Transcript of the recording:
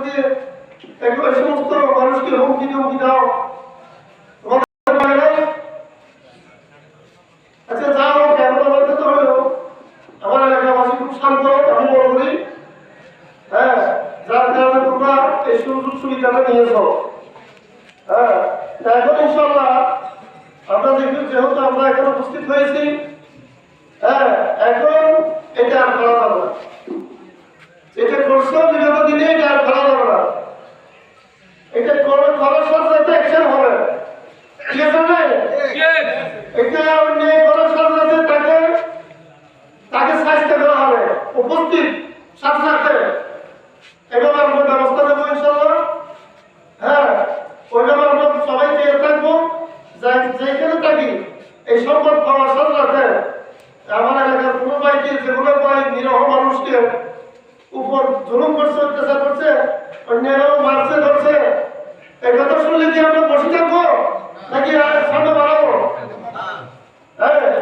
দিয়ে এগুলো সমস্ত মানুষকে হুমকি টুমকি দাও। আচ্ছা যাও, কেন বলতে তো হলো আমার এলাকাবাসী খুব শান্ত, আমি মনে করি। হ্যাঁ, যার কারণে তোমরা এই সুযোগ সুবিধাটা নিয়েছ। হ্যাঁ, এখন ইনশাল্লাহ আমরা দেখি, যেহেতু আমরা এখানে উপস্থিত হয়েছি, হ্যাঁ, এখন এটা আর করা যাবে না। এটা করছো বিগত দিনে, এটা আর করা যাবে না। এটা করার সাথে সাথে অ্যাকশন হবে। ঠিক আছে না? এটা অন্যায় করার সাথে সাথে তাকে শাস্তি দেওয়া হবে উপস্থিত সাথে সাথে। এভাবে আমরা ব্যবস্থা নেবো ইনশাল্লাহ। হ্যাঁ, ওইভাবে আমরা সবাই চেয়ে থাকবো, যেখানে থাকি এই সম্পদ পাওয়ার সাথে সাথে আমার এলাকার কোনো ভাইকে, যেগুলো ভাই নিরহ মানুষকে উপর জুলুম করছে, অত্যাচার করছে, অন্যায়ও মারছে,